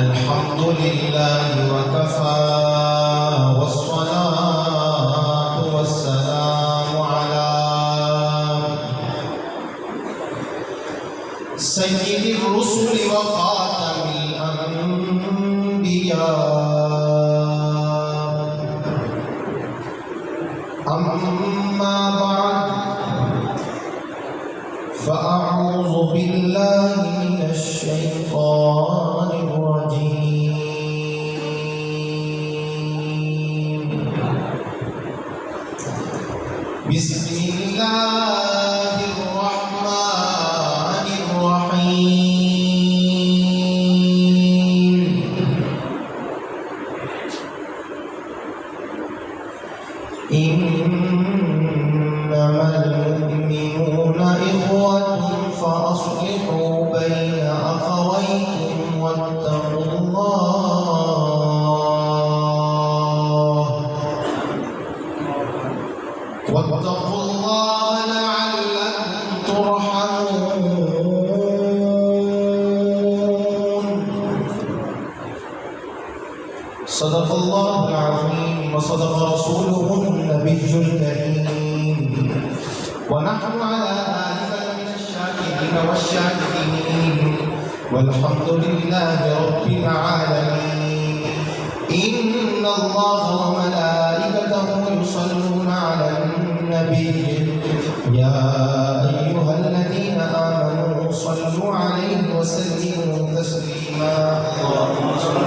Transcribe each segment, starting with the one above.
الحمد لله وكفى والصلاة والسلام على سيد الرسل وخاتم الأنبياء. أما بعد فأعوذ بالله من الشيطان الرجيم. بسم الله الرحمن الرحيم. إنما المؤمنون إخوة فأصلحوا بين أخويكم واتقوا الله لعلكم ترحمون. صدق الله العظيم وصدق رسوله النبي الكريم، ونحن على ذلك من الشاكرين والشاكرين، والحمد لله رب العالمين. إن الله وملائكته يصلون على النبي يا أيها الذين آمنوا صلوا عليه وسلموا تسليما. اللهم صل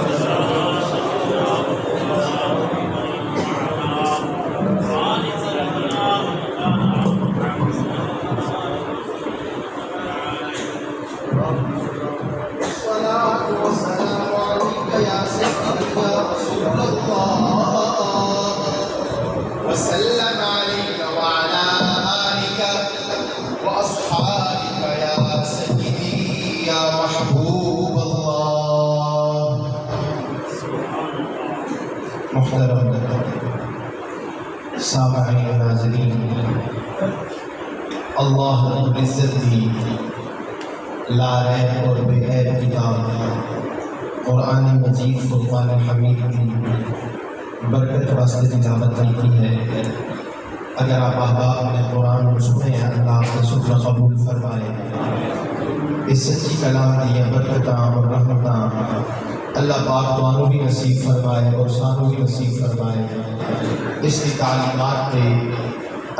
وسلم عليك وعلى آلك وأصحابك يا سيدي يا محبوب الله. محترم سامعین ناظرین، اللہ رب العزت کی لا ریب اور بے عیب کتاب قرآن مجید فرقان حمید کی برکت واسطے تلاوت کی ہے. اگر آپ احباب نے قرآن سنے ہیں، اللہ آپ نے سننا قبول فرمائے. اس سچی کلام کی برکتاں اور رحمتاں اللہ پاک توانوں بھی نصیب فرمائے اور سانوں بھی نصیب فرمائے. اس کی تعلیمات پہ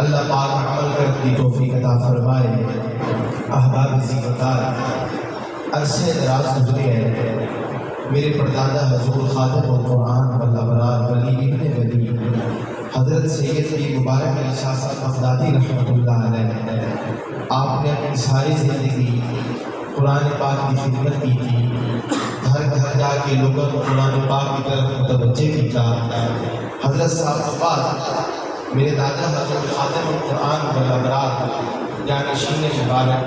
اللہ پاک عمل کرنے کی توفیق عطا فرمائے. احباب عزیزتار، عرصے دراز گزرے ہیں، میرے پردادا حضور خادم القرآن والابرار ولی ابن ولی حضرت سید کی مبارک علی شاہ صاحب بغدادی رحمۃ اللہ علیہ، آپ نے اپنی ساری زندگی قرآن پاک کی خدمت کی تھی. گھر گھر جا کے لوگوں کو قرآن پاک کی طرف متوجہ کیا. حضرت صاحب کے بعد میرے دادا حضرت خادم القرآن والابرار جانشین مبارک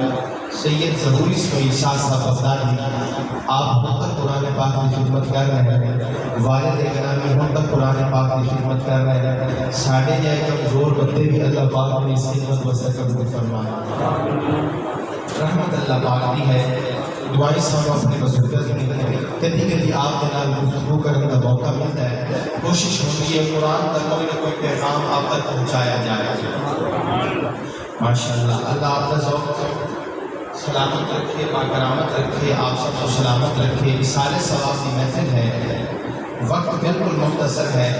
سید ظہوری اسماعیل شاہ صاحب بغدادی، آپ ہم تک قرآن پاک کی خدمت کر رہے ہیں. والد گرامی ہم تک قرآن پاک کی خدمت کر رہے ہیں. ساڑھے جائے کمزور بندے بھی اللہ پاک نے اس خدمت وسط قبول فرمایا. رحمت اللہ پاک دی ہے. دعائیں سب اپنے بزرگوں سے کبھی کبھی آپ کے نام گفتگو کرنے کا موقع ملتا ہے. کوشش ہوتی ہے قرآن کا کوئی نہ کوئی پیغام آپ تک پہنچایا جائے. ماشاءاللہ، اللہ آپ کا ذوق سلامت رکھے، باکرامت رکھے، آپ سب کو سلامت رکھے. سارے ثواب کی محفل ہے، وقت بالکل مختصر ہے.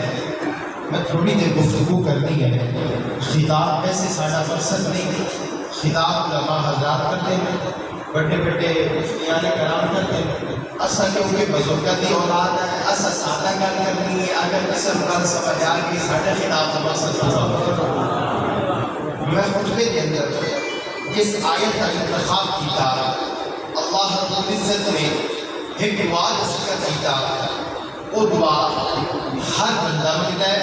میں تھوڑی دیر گفتگو کرنی ہے. خطاب ایسے سارا مقصد نہیں، خطاب علماء حضرات کرتے ہیں، بڑے بڑے مفتیان کرام کرتے ہیں. اصل کیونکہ بزرگوں کی اولاد ہے، اصل سادہ گل کرنی ہے. اگر قسم گل سمجھ آ گئی سارے خطاب کا مقصد ہوگا. میں خطبے کے اندر جس آیت کا انتخاب کیا، اللہ رب العزت نے ایک دعا ذکر کیا. وہ دعا ہر بندہ منگتا ہے،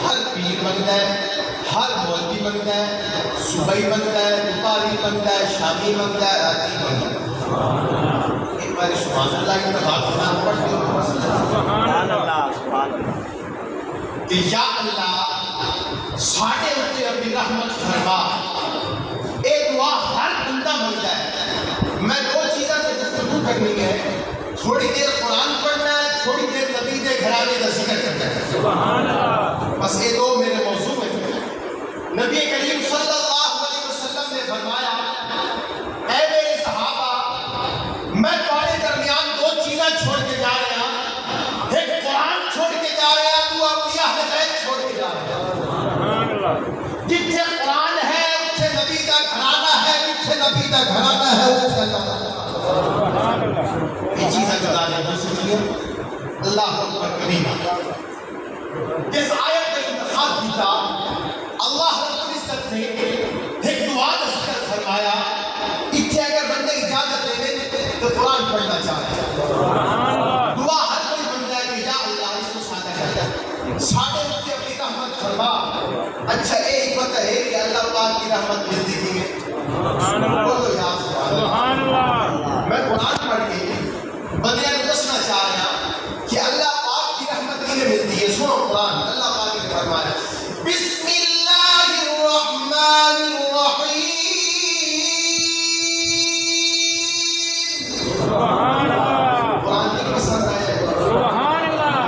ہر پیر منگتا ہے، ہر مولوی منگتا ہے، صبحی منگتا ہے، دوپہری منگتا ہے، شامی منگتا ہے، راتی منگتا ہے. ایک بار سبحان اللہ کی تفاق نام پڑھتے ہو کہ یا اللہ ساڑھے اتے اپنی رحمت فرما. اے دعا ہر بندہ منگتا ہے. میں دو چیزیں سے گفتگو کرنی ہے. تھوڑی دیر قرآن پڑھنا ہے، تھوڑی دیر نبی دے گھرانے کا ذکر کرنا ہے. سبحان اللہ. بس یہ دو میرے موضوع ہیں. نبی کریم صلی اللہ علیہ وسلم نے فرمایا اے میرے صحابہ میں تمہارے درمیان دو چیزیں چھوڑ کے جا رہا ہوں. ایک قرآن چھوڑ کے جا رہا ہوں، تو اپنی اہل بیت چھوڑ کے جا رہا ہوں. سبحان اللہ. جتھے قرآن ہے اتھے نبی دا گھرانہ ہے، جتھے نبی دا گھرانہ ہے اتھے اللہ ہے. سبحان اللہ. یہ چیزیں بتا دیں دوسری اللہ اکبر کبیرہ. جس آیت کا انتخاب کیتا اللہ رب العزت نے ایک دعا کا ذکر فرمایا. اتھے اگر بندے اجازت دے دیں تو قرآن پڑھنا چاہتے ہیں. سبحان اللہ. دعا ہر کوئی بندہ ہے کہ یا اللہ اس کو سادہ کر دے، سادے اتنے اپنی رحمت فرما. اچھا یہ حکمت ہے کہ اللہ پاک کی رحمت ملتی تھی ہے. سبحان اللہ. بولو یا سبحان اللہ. میں قرآن پڑھ کے بندے کو دسنا چاہ رہا ہوں کہ اللہ پاک کی رحمت کیسے ملتی ہے. سنو قرآن اللہ پاک نے فرمایا بسم اللہ الرحمن الرحیم. سبحان اللہ. قرآن کی پسند آیا. سبحان اللہ.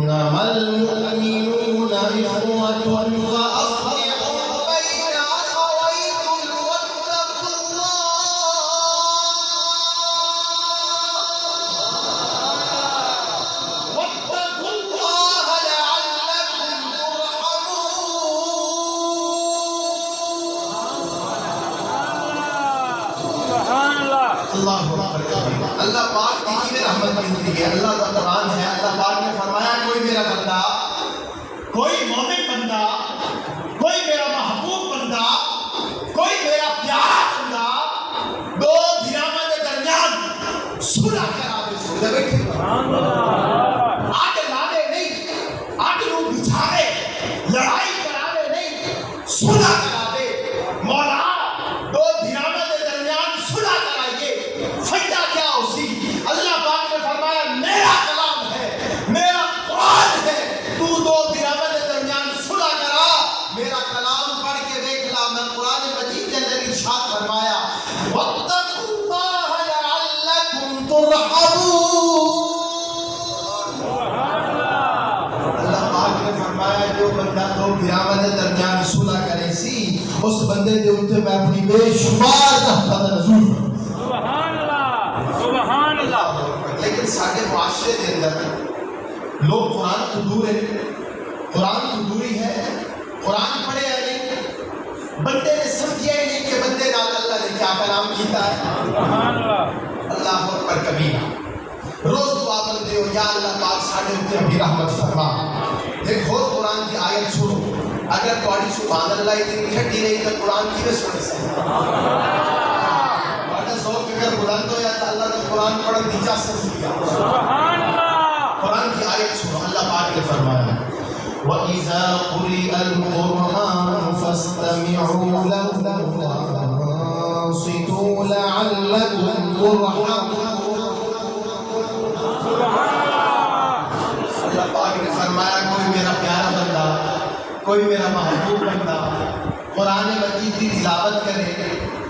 انما المؤمنون اخوة فاصلحوا بين اخويكم واتقوا الله لعلكم ترحمون. سبحان اللہ. اللہ اکبر کبیرہ. اللہ پاک کی جی میں رحمت ملتی ہے. اللہ کا قرآن ہے. اللہ پاک نے فرمایا کوئی میرا بندہ، کوئی مومن بندہ، کوئی میرا محبوب بندہ، کوئی میرا پیارا بندہ دو دھیراں کے درمیان صلح کرا دے. سن بیٹھے سبحان اللہ. آگ لاوے نہیں، آگ نو بجھاوے، لڑائی کراوے نہیں، صلح کرا دے. مولا دو دھیراں کے درمیان صلح کرائیے. فائدہ کیا اسی؟ اللہ پاک نے فرمایا میرا کلام ہے، میرا قرآن ہے. تو دو دھیراں کے درمیان صلح کرا. میرا کلام پڑھ کے دیکھ لا. میں قرآن مجید کے اندر ارشاد فرمایا واتقوا اللہ لعلکم ترحمون. سبحان اللہ. اللہ پاک نے فرمایا جو بندہ دو بھراواں دے درمیان صلح کرے سی اس بندے دے اوتے میں اپنی بے شمار رحمت نزول فرماؤں. سبحان اللہ. سبحان اللہ. لیکن سارے معاشرے کے اندر لوگ قرآن تو دور ہے، قرآن تو دوری ہے، قرآن پڑھے یا نہیں، بندے نے سمجھیا ہی نہیں کہ بندے نال اللہ نے کیا کلام کیتا ہے. سبحان اللہ. اللہ اکبر کبیرہ. روز دعا کرتے ہو یا اللہ پاک ساڈے اوتے اپنی رحمت فرما. ایک اور قرآن کی آیت سنو. اگر تہاڈی سبحان اللہ اتنی ٹھڈی نہیں تو قرآن کیویں سن سکتے؟ تہاڈا ذوق اگر بلند ہو یا تو اللہ کا قرآن پڑھن دی اجازت دیا. سبحان اللہ. قرآن کی آیت سنو. اللہ پاک نے فرمایا وَإِذَا قُرِئَ الْقُرْآنُ فَاسْتَمِعُوا لَهُ وَأَنصِتُوا لَعَلَّكُمْ تُرْحَمُونَ. اللہ پاک نے فرمایا کوئی میرا پیارا بندہ، کوئی میرا محبوب بندہ قرآن مجید کی تلاوت کرے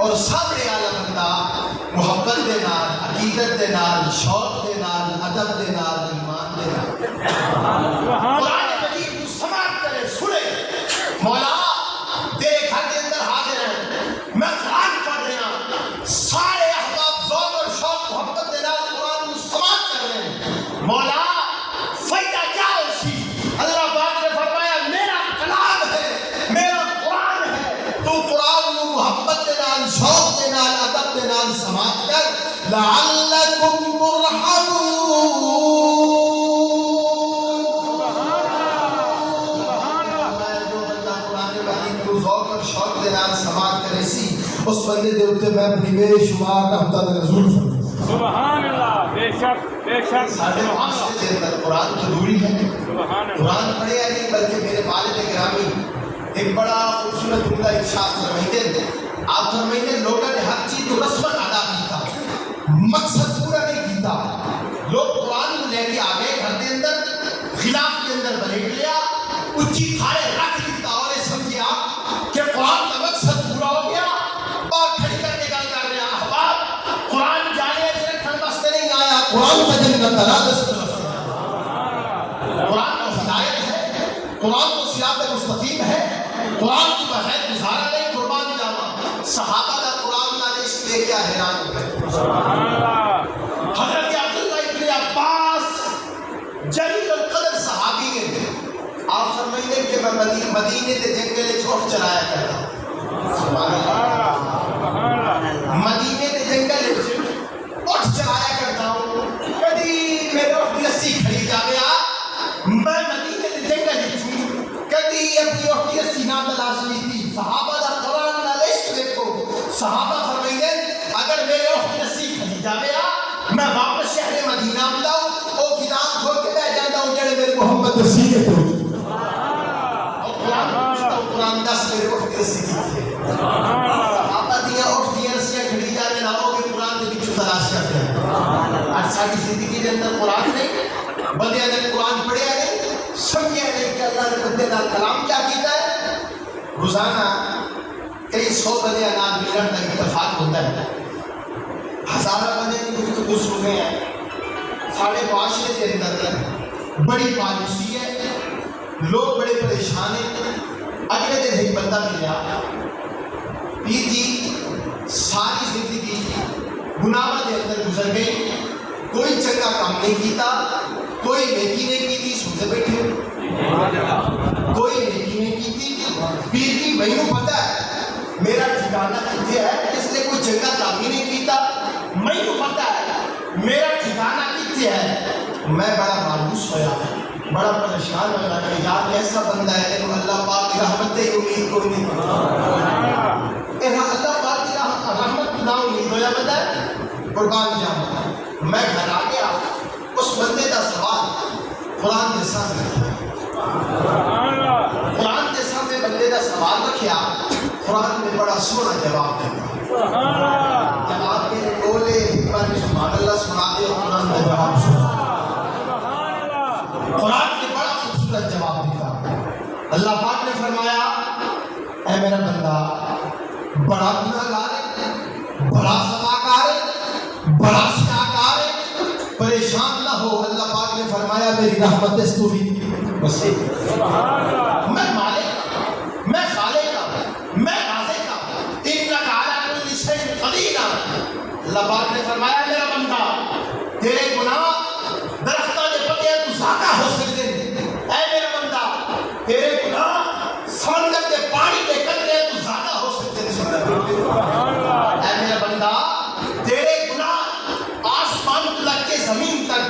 اور سامنے والا بندہ محبت دے نال، عقیدت دے نال، شوق دے نال، ادب دے نال، ایمان دے نال قرآن مجید کو سماعت کرے، سنے. مولا تیرے گھر کے اندر حاضر ہیں، میں قرآن پڑھ رہا ہوں، سارے احباب ذوق اور شوق محبت دے نال قرآن کو سماعت کر رہے ہیں. مولا فائدہ کیا اسی؟ اللہ پاک نے فرمایا میرا کلام ہے، میرا قرآن ہے. تو قرآن کو محبت دے نال، شوق دے نال، ادب دے نال سماعت کر لعلکم ترحمون. شوق دے نال سماعت کرے سی اس بندے دے اوتے میں اپنی بے شمار رحمتاں دے نزول فرماؤں. سبحان اللہ. بے شک بے شک. سارے معاشرے کے اندر قرآن تو دوری ہے، سبحان اللہ. قرآن پڑھے یا نہیں بلکہ میرے والد گرامی ایک بڑا خوبصورت جملہ ارشاد فرمائیے. آپ فرمائیے لوگوں نے ہر چیز کو رسمن ادا کیتا، مقصد پورا نہیں کیتا. لوگ قرآن کو لے کے آ گئے گھر کے اندر، خلاف کے اندر بلیٹ لیا، اچھی کھارے رکھ دیتا اور یہ سمجھیا کہ قرآن کا مقصد پورا ہو گیا. بات کھڑی کر کے گل کر رہے ہیں احباب اللہ تعالیٰ دستور قرآن کو ہدایت ہے، قرآن کو صراط مستقیم ہے، قرآن کی بغیر گزارا نہیں قربان جاوا صحابہ دا قرآن نالش دے کیا حیران ہوئے حضرت عبداللہ ابن عباس جلیل القدر صحابی کے آپ فرمائیں کہ میں مدینے کے جنگل چھوٹ چلایا کرتا مدینے کے جنگل اٹھ چلایا کرتا ہوں کدی میرے اٹھ رسی کھڑی جاوے میں مدینے کے جنگل چھوں کدی اپنی اٹھ رسی نہ تلاش لی تھی صحابہ دا قرآن نہ لسٹ دیکھو صحابہ فرمائیں اگر میرے اٹھ رسی کھڑی جاوے میں واپس شہر مدینہ ملاؤں او کتاب کھول کے بیٹھ جاتا ہوں جڑے میرے محمد رسول ہے قرآن دس میرے اٹھ رسی کی صحابہ دیا اٹھ دیا رسیاں کھڑی جاوے نہ ہو کہ قرآن دے بچو تلاش کرتے ہیں آج ساری زندگی کے اندر قرآن نہیں بندے نے قرآن پڑھیا نہیں سمجھیا نہیں کہ اللہ نے بندے نال کلام کیا کیتا ہے روزانہ کئی سو بندے نال ملن کا اتفاق ہوتا ہے ہزارہ بندے کی گفتگو سنے ہیں سارے معاشرے کے اندر بڑی مایوسی ہے لوگ بڑے پریشان ہیں اگلے دن ایک بندہ ملیا پیر جی ساری زندگی گناہ کے اندر گزر گئی کوئی چنگا کام نہیں کیتا کوئی نیکی نہیں کی تھی سنتے بیٹھے کوئی نیکی نہیں کی تھی پیر جی مینوں پتہ ہے میرا ٹھکانہ کتنے ہے اس لیے کوئی چنگا کام ہی نہیں کیتا مینوں پتہ ہے میرا ٹھکانہ کتنے ہے میں بڑا مایوس ہویا بڑا پریشان ہو رہا کہ یار ایسا بندہ ہے لیکن اللہ پاک کی رحمت کی امید کوئی نہیں اللہ پاک کی رحمت نہ امید ہویا بندہ ہے قربان جاؤں میں گھر آ گیا اس بندے کا سوال قرآن کے سامنے قرآن کے سامنے بندے کا سوال رکھیا قرآن نے بڑا سونا جواب دیا جواب کے بولے ایک بار سبحان اللہ سنا دے قرآن کا جواب سنا قرآن نے بڑا خوبصورت جواب دیا اللہ پاک نے فرمایا اے میرا بندہ بڑا گناہگار ہے بڑا خطاکار ہے بڑا سیاکار ہے پریشان نہ ہو اللہ پاک نے فرمایا میری رحمت استوری وسیع میں مالک میں خالق کا میں رازق کا انک علی کل شیء قدیر اللہ پاک نے فرمایا میرا بندہ تیرے گناہ درختوں کے پتے تو زیادہ ہو سکتے ہیں اے میرا بندہ تیرے گناہ سمندر کے پانی کے قطرے تو زیادہ ہو سکتے ہیں اے میرا بندہ تیرے گناہ آسمان کو لگ کے زمین تک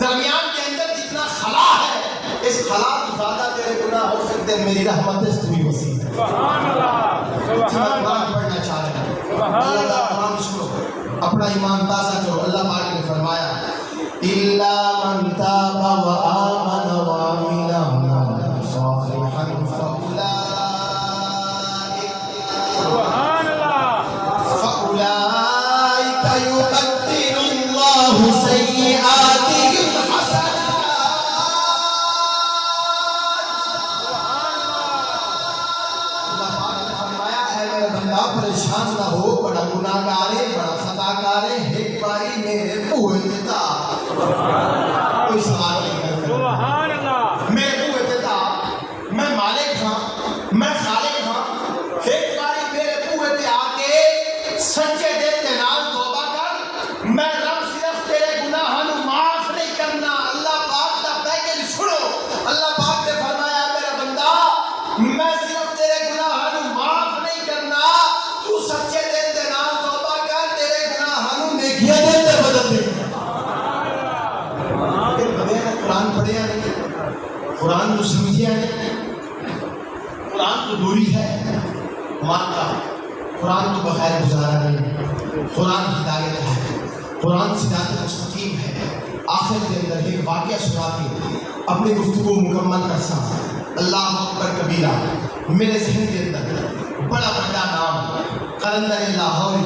درمیان کے اندر جتنا خلا ہے اس خلا تو زیادہ تیرے گناہ ہو سکتے ہیں میری رحمت اس توی وسیع ہے سبحان اللہ قرآن پڑھنا چاہ رہے ہیں اللہ کا قرآن سنو اپنا ایمان تازہ کرو اللہ پاک نے فرمایا إِلَّا مَنْ تَابَ وَآمَنَ وَعَمِلَ عَمَلًا صَالِحًا فَأُولَئِكَ يُبَدِّلُ اللَّهُ سَيِّئَاتِهِمْ حَسَنَاتٍ اللہ پاک نے فرمایا اے میرا بندہ پریشان نہ ہو بڑا گناہگار ہے بڑا خطاکار ہے ایک باری میرے بوئے دیتا کوئی سوال نہیں کرتا سبحان اللہ میرے بوئے دیتا میں مالک ہاں میں خالق ہاں ایک باری میرے بوئے تے آ کے سچے دل کے نال توبہ کر میں رب صرف تیرے گناہاں نو معاف نہیں کرنا اللہ پاک دا پیکج سنو اللہ پاک نے فرمایا میرا بندہ میں صرف تیرے گناہاں نو معاف نہیں کرنا تو سچے دل کے نال توبہ کر تیرے گناہاں نو نیکیاں دے تے بدل دے قرآن پڑھیا نہیں قرآن کو سمجھیا نہیں قرآن تو دوری ہے مانتا قرآن تو بغیر گزارا نہیں قرآن ہدایت ہے قرآن صراط مستقیم ہے آخر کے اندر ایک واقعہ سنا کے اپنی گفتگو مکمل کر سا اللہ اکبر کبیرہ میرے ذہن کے اندر بڑا بڑا نام قلندر لاہوری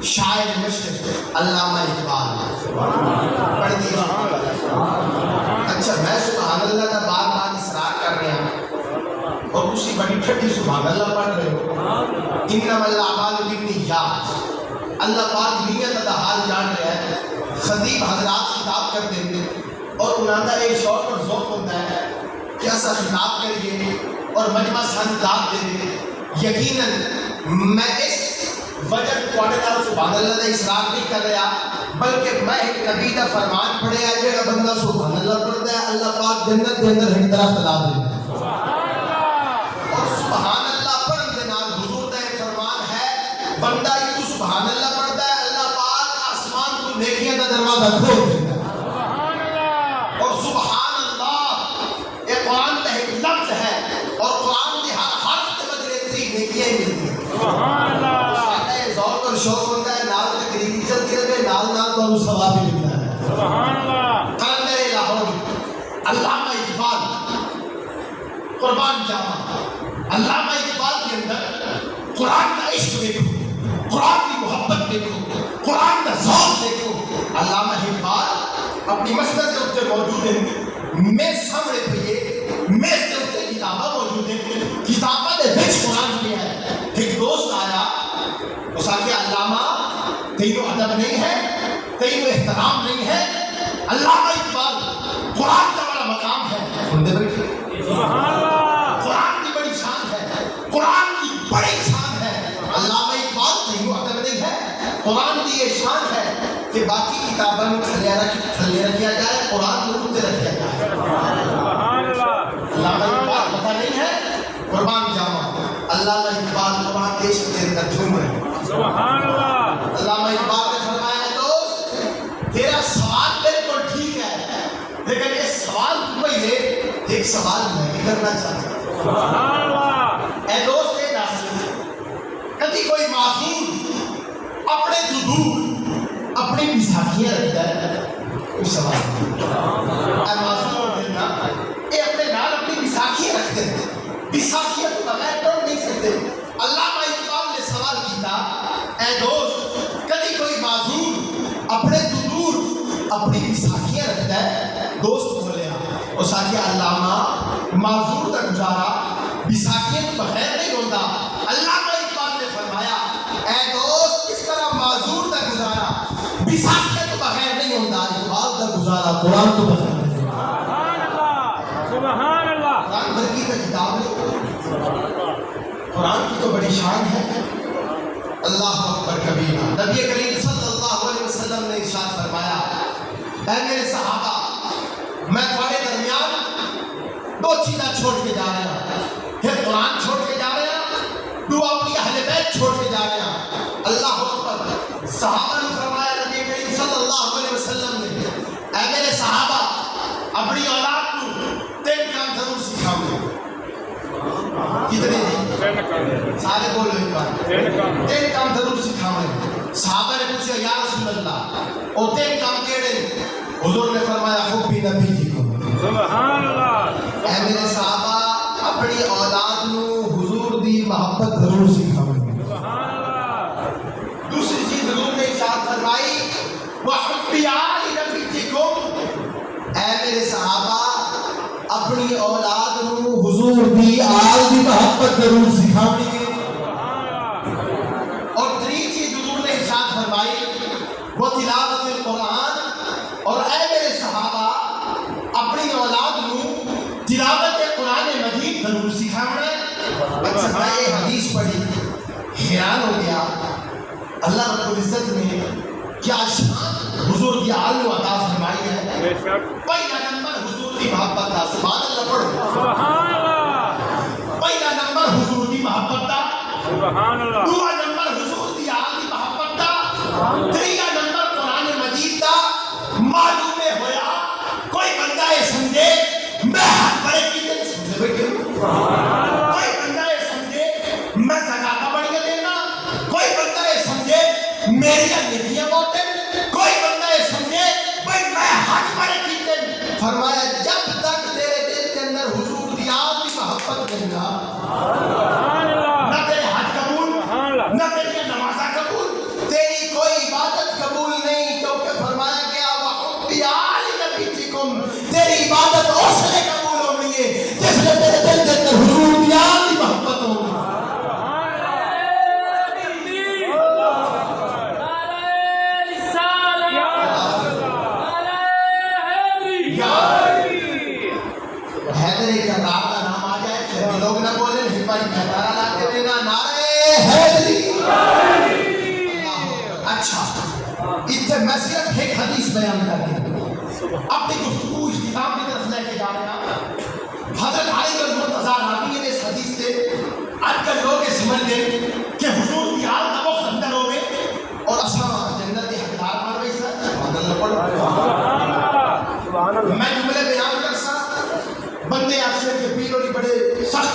شاعر مشرق علامہ اقبال پڑھ دیجیے اچھا میں سبحان اللہ کا بار بار اصرار کر رہا ہوں اور اسی بڑی ٹھٹی سبحان اللہ پڑھ رہے ہو انما الاعمال بالنیات اللہ پاک نیت کا حال جان رہا ہے خطیب حضرات خطاب کرتے ہیں اور انہوں کا ایک شوق اور ذوق ہوتا ہے کہ ایسا خطاب کریے اور مجمع سن داد دے. یقیناً میں اس وجہ تواڈے نال سبحان اللہ دا اصرار نہیں کر رہا بلکہ میں ایک نبی دا فرمان پڑھیا جڑا بندہ سبحان اللہ پڑھتا ہے اللہ پاک جنت دے اندر ایک درخت لا دیندا ہے. اور سبحان اللہ پڑھن دے نال حضور دا ایک فرمان ہے بندہ ایک سبحان اللہ پڑھتا ہے اللہ پاک آسمان کو نیکیاں دا دروازہ کھول دیندا ہے. اور سبحان اللہ یہ قرآن کا ایک لفظ ہے اور قرآن کے ہر حرف کے بدلے تری نیکیاں ملتی ہیں. سبحان اللہ. ذوق اور شوق ہوتا ہے نال تقریر چلتی رہے نال نال تو ثواب بھی ملتا ہے. سبحان اللہ. قلندر لاہور علامہ اقبال قربان جاواں علامہ اقبال کے اندر قرآن کا عشق دیکھو قرآن کی محبت دیکھو قرآن کا ذوق دیکھو. علامہ اقبال اپنی مسجد کے اوپر موجود ہیں میز سامنے پہ میز کے اوپر کتاباں موجود ہیں کتاباں دے وچ قرآن لیا ہے. ایک دوست آیا اس آگے علامہ تینوں ادب نہیں ہے تینوں احترام نہیں ہے. علامہ اقبال قرآن کا بڑا مقام ہے سنتے بیٹھے سبحان اللہ. قرآن کی بڑی شان ہے قرآن کی بڑی شان ہے. علامہ اقبال تینوں ادب نہیں ہے قرآن کی یہ شان ہے کہ باقی کتابوں تھلے رکھیا جائے قرآن کو اوپر رکھیا جائے. سبحان اللہ. علامہ اقبال پتہ نہیں ہے قربان جاواں علامہ اقبال قرآن کے عشق کے اندر جھوم رہے ہیں. سبحان اللہ. علامہ اقبال نے فرمایا ہے دوست تیرا سوال بالکل ٹھیک ہے لیکن یہ سوال پہلے ایک سوال میں کرنا چاہتا ہوں. سبحان اللہ. اے دوست یہ دس کبھی کوئی معصوم اپنے دودھ اپنی بیساکھیاں رکھتا ہے کوئی سوال اے معصوم دینا یہ اپنے نال اپنی بیساکھیاں رکھتے ہیں بیساکھیاں تو بغیر پڑھ نہیں سکتے. علامہ اقبال نے سوال کیتا اے دوست کبھی کوئی معذور اپنے دور اپنی بیساکھیاں رکھتا ہے. دوست بولیا اس آگیا علامہ معذور کا گزارا بیساکھیاں تو بغیر نہیں ہوتا. علامہ اقبال نے فرمایا اے دوست اس طرح معذور کا گزارا بیساکھیاں تو بغیر نہیں ہوتا اقبال کا گزارا قرآن تو بغیر نہیں ہوتا. سبحان اللہ. سبحان اللہ. قرآن برکی کا کتاب ہے قرآن کی تو بڑی شان ہے. اللہ اکبر کبیرہ. نبی کریم صلی اللہ علیہ وسلم نے ارشاد فرمایا اے میرے صحابہ میں تمہارے درمیان دو چیزیں چھوڑ کے جا رہا ہوں پھر قرآن چھوڑ کے جا رہا ہوں دو اپنی اہل بیت چھوڑ کے جا رہا ہوں. اللہ اکبر. صحابہ نے فرمایا نبی کریم صلی اللہ علیہ وسلم نے اے میرے صحابہ اپنی اولاد کو تین کام ضرور سکھاؤں گے. کتنے سارے بولو ایک بار تین کام ضرور سکھاؤں. صحابہ نے پوچھا یا رسول اللہ اور تین کام کیڑے؟ حضور نے فرمایا حبی نبی جی کو. سبحان اللہ. اے میرے صحابہ اپنی اولاد نو حضور دی محبت ضرور سکھاؤں. سبحان اللہ. دوسری چیز حضور نے ارشاد فرمائی وحبی آل نبی جی کو. اے میرے صحابہ اپنی اولاد نو حضور دی آل دی محبت ضرور سکھاونی ہے. اور تیسری چیز حضور نے ارشاد فرمائی وہ تلاوت القرآن. اور اے میرے صحابہ اپنی اولاد نو تلاوت قرآن مجید ضرور سکھاونا. اچھا میں یہ حدیث پڑھی حیران ہو گیا. اللہ رب العزت نے کیا شان حضور کی آل و عطا فرمائی ہے. پہلا نمبر حضور کی محبت دا. سبحان اللہ پڑھو. سبحان اللہ. پہلا نمبر حضور کی محبت دا. سبحان اللہ. دوسرا نمبر حضور کی آل کی محبت دا. تیسرا نمبر قرآن مجید دا. معلوم ہویا کوئی بندہ یہ سمجھے میں ہاتھ بڑے کی دن سمجھے بیٹھے کوئی بندہ یہ سمجھے میں زکاة بڑھ کے دینا کوئی بندہ یہ سمجھے میری نیکیاں بہت ہیں کوئی بندہ یہ سمجھے بھائی میں ہاتھ بڑے کی دن. فرمایا جب تک تیرے دل کے اندر حضور دی آل کی محبت نہیں گا نہ تیرے حج قبول نعرہ لاتے ہوئے نا نعرہ حیدری. اچھا اتنے میں صرف ایک حدیث بیان کر کے اپنی گفتگو اختتام کی طرف لے کے جا رہے ہیں. حضرت علی المرتضیٰ راوی نے اس حدیث سے آج کل لوگ سمجھ گئے